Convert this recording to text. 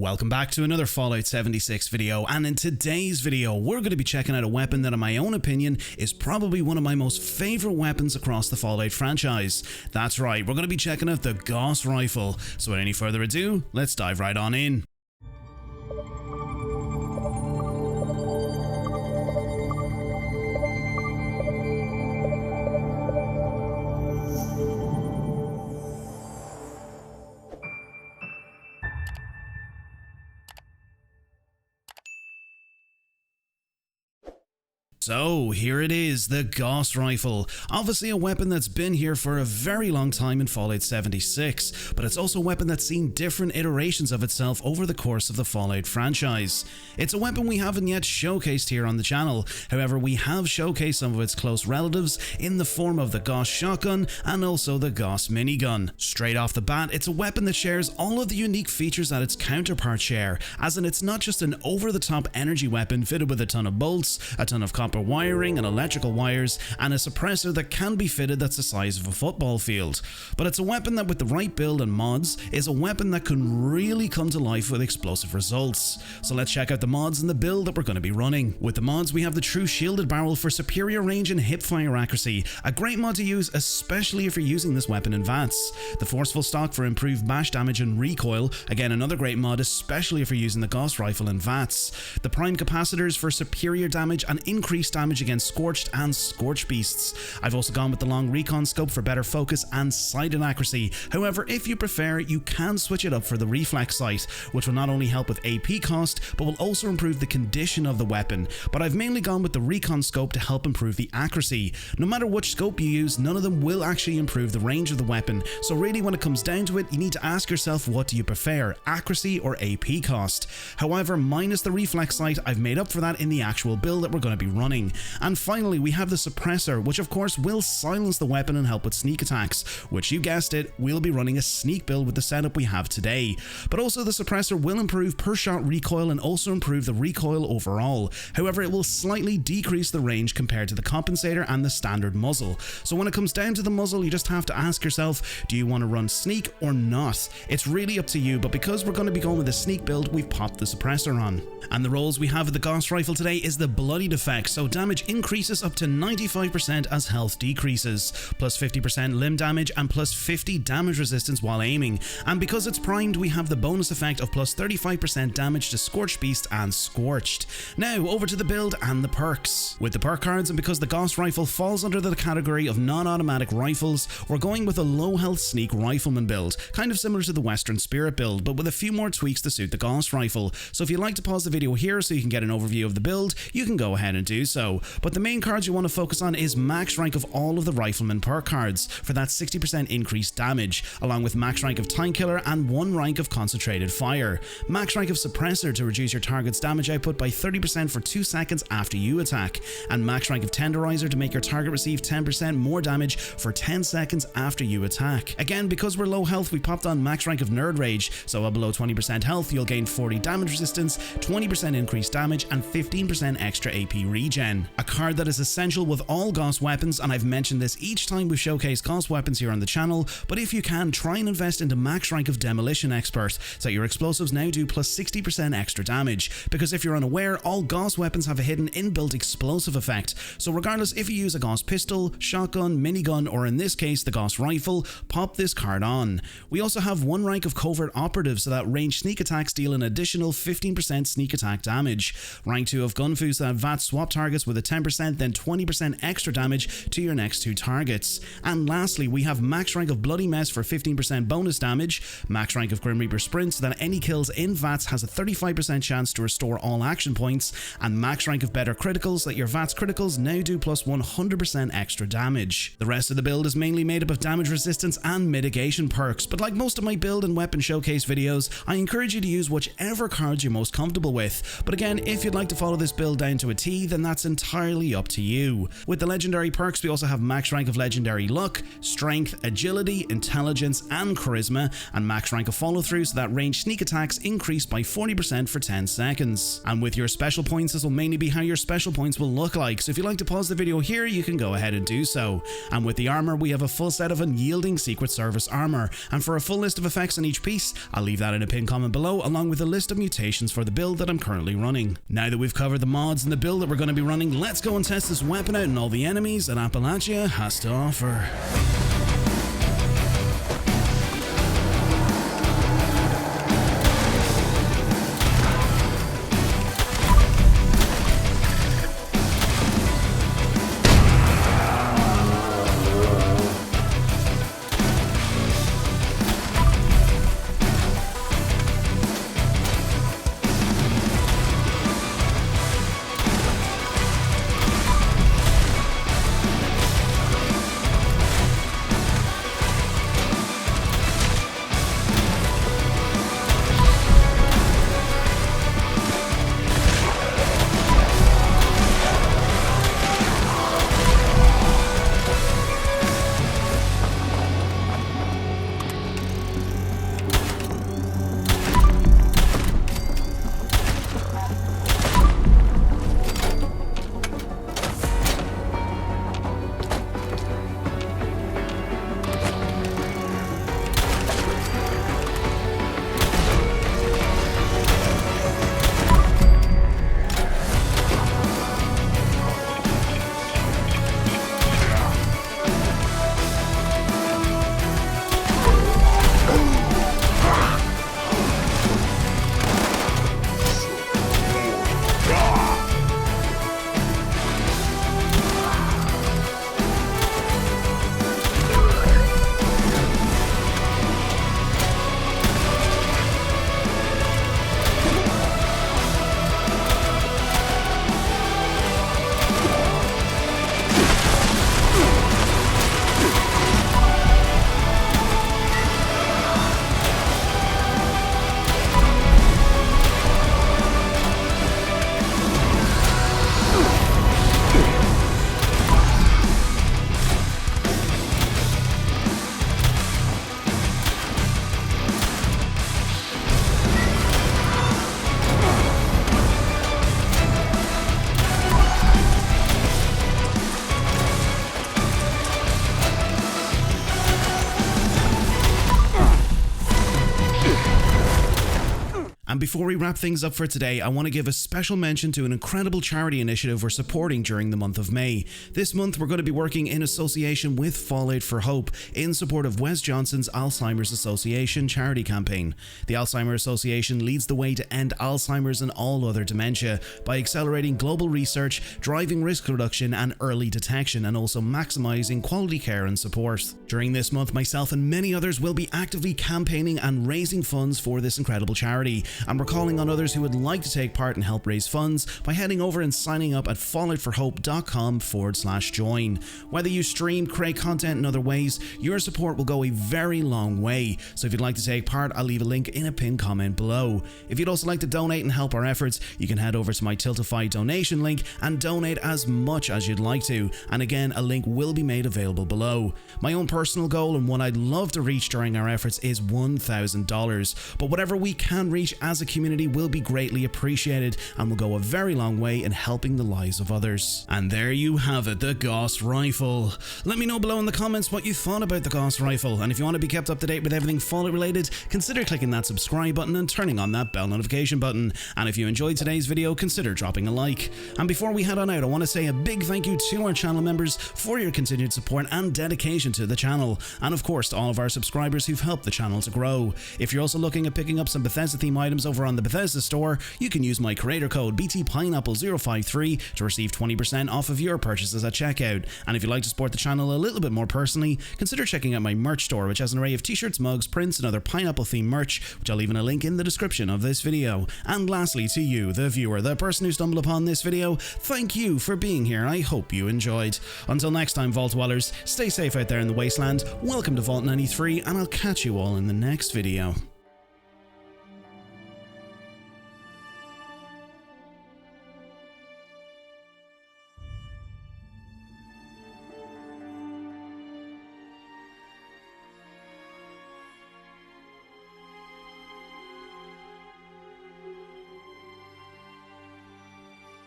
Welcome back to another Fallout 76 video, and in today's video we're going to be checking out a weapon that in my own opinion is probably one of my most favourite weapons across the Fallout franchise. That's right, we're going to be checking out the Gauss Rifle. So without any further ado, let's dive right on in. So here it is, the Gauss Rifle. Obviously a weapon that's been here for a very long time in Fallout 76, but it's also a weapon that's seen different iterations of itself over the course of the Fallout franchise. It's a weapon we haven't yet showcased here on the channel, however we have showcased some of its close relatives in the form of the Gauss shotgun and also the Gauss minigun. Straight off the bat, it's a weapon that shares all of the unique features that its counterparts share, as in it's not just an over-the-top energy weapon fitted with a ton of bolts, a ton of copper wiring and electrical wires, and a suppressor that can be fitted that's the size of a football field. But it's a weapon that with the right build and mods is a weapon that can really come to life with explosive results. So let's check out the mods and the build that we're going to be running. With the mods we have the true shielded barrel for superior range and hipfire accuracy, a great mod to use especially if you're using this weapon in VATS. The forceful stock for improved bash damage and recoil, again another great mod especially if you're using the Gauss Rifle in VATS. The prime capacitors for superior damage and increased damage against scorched and scorched beasts. I've also gone with the long recon scope for better focus and sight and accuracy. However, if you prefer, you can switch it up for the reflex sight, which will not only help with AP cost, but will also improve the condition of the weapon. But I've mainly gone with the recon scope to help improve the accuracy. No matter which scope you use, none of them will actually improve the range of the weapon. So really when it comes down to it, you need to ask yourself, what do you prefer, accuracy or AP cost? However, minus the reflex sight, I've made up for that in the actual build that we're going to be running. And finally we have the suppressor, which of course will silence the weapon and help with sneak attacks, which you guessed it, we'll be running a sneak build with the setup we have today. But also the suppressor will improve per shot recoil and also improve the recoil overall. However, it will slightly decrease the range compared to the compensator and the standard muzzle. So when it comes down to the muzzle, you just have to ask yourself, do you want to run sneak or not? It's really up to you, but because we're going to be going with a sneak build, we've popped the suppressor on. And the rolls we have with the Gauss Rifle today is the Bloodied effect, so damage increases up to 95% as health decreases, plus 50% limb damage and plus 50 damage resistance while aiming. And because it's primed, we have the bonus effect of plus 35% damage to Scorched Beast and Scorched. Now over to the build and the perks. With the perk cards, and because the Gauss Rifle falls under the category of non-automatic rifles, we're going with a low health sneak rifleman build, kind of similar to the Western Spirit build, but with a few more tweaks to suit the Gauss Rifle. So if you'd like to pause the video here so you can get an overview of the build, you can go ahead and do so. But the main cards you want to focus on is max rank of all of the Rifleman perk cards for that 60% increased damage, along with max rank of Time Killer and 1 rank of Concentrated Fire. Max rank of Suppressor to reduce your target's damage output by 30% for 2 seconds after you attack, and max rank of Tenderizer to make your target receive 10% more damage for 10 seconds after you attack. Again, because we're low health, we popped on max rank of Nerd Rage, so while below 20% health you'll gain 40 damage resistance, 20% increased damage and 15% extra AP regen. A card that is essential with all Gauss weapons, and I've mentioned this each time we showcase Gauss weapons here on the channel, but if you can, try and invest into max rank of Demolition Expert, so that your explosives now do plus 60% extra damage, because if you're unaware, all Gauss weapons have a hidden inbuilt explosive effect, so regardless if you use a Gauss pistol, shotgun, minigun, or in this case the Gauss Rifle, pop this card on. We also have 1 rank of Covert Operative, so that ranged sneak attacks deal an additional 15% sneak attack damage. Rank 2 of Gunfu, so that VATS swap targets with a 10% then 20% extra damage to your next 2 targets. And lastly, we have max rank of Bloody Mess for 15% bonus damage, max rank of Grim Reaper Sprint so that any kills in VATS has a 35% chance to restore all action points, and max rank of Better Criticals so that your VATS criticals now do plus 100% extra damage. The rest of the build is mainly made up of damage resistance and mitigation perks, but like most of my build and weapon showcase videos, I encourage you to use whichever cards you're most comfortable with. But again, if you'd like to follow this build down to a T, then that's that's entirely up to you. With the legendary perks, we also have max rank of legendary luck, strength, agility, intelligence, and charisma, and max rank of follow through so that range sneak attacks increase by 40% for 10 seconds. And with your special points, this will mainly be how your special points will look like, so if you'd like to pause the video here, you can go ahead and do so. And with the armor, we have a full set of unyielding Secret Service armor, and for a full list of effects on each piece, I'll leave that in a pinned comment below, along with a list of mutations for the build that I'm currently running. Now that we've covered the mods and the build that we're going to be running, let's go and test this weapon out and all the enemies that Appalachia has to offer. And before we wrap things up for today, I want to give a special mention to an incredible charity initiative we're supporting during the month of May. This month we're going to be working in association with Folate For Hope in support of Wes Johnson's Alzheimer's Association charity campaign. The Alzheimer's Association leads the way to end Alzheimer's and all other dementia by accelerating global research, driving risk reduction and early detection, and also maximising quality care and support. During this month, myself and many others will be actively campaigning and raising funds for this incredible charity, and we're calling on others who would like to take part and help raise funds by heading over and signing up at folateforhope.com/join. Whether you stream, create content in other ways, your support will go a very long way, so if you'd like to take part, I'll leave a link in a pinned comment below. If you'd also like to donate and help our efforts, you can head over to my Tiltify donation link and donate as much as you'd like to, and again, a link will be made available below. My own personal goal and one I'd love to reach during our efforts is $1,000, but whatever we can reach as a community will be greatly appreciated and will go a very long way in helping the lives of others. And there you have it, the Gauss Rifle. Let me know below in the comments what you thought about the Gauss Rifle, and if you want to be kept up to date with everything Fallout related, consider clicking that subscribe button and turning on that bell notification button. And if you enjoyed today's video, consider dropping a like. And before we head on out, I want to say a big thank you to our channel members for your continued support and dedication to the channel, and of course to all of our subscribers who've helped the channel to grow. If you're also looking at picking up some Bethesda theme items over on the Bethesda store, you can use my creator code BTPineapple053 to receive 20% off of your purchases at checkout. And if you'd like to support the channel a little bit more personally, consider checking out my merch store, which has an array of t-shirts, mugs, prints and other pineapple themed merch, which I'll leave in a link in the description of this video. And lastly, to you, the viewer, the person who stumbled upon this video, thank you for being here. I hope you enjoyed. Until next time, Vault Dwellers, stay safe out there in the wasteland, welcome to Vault 93, and I'll catch you all in the next video.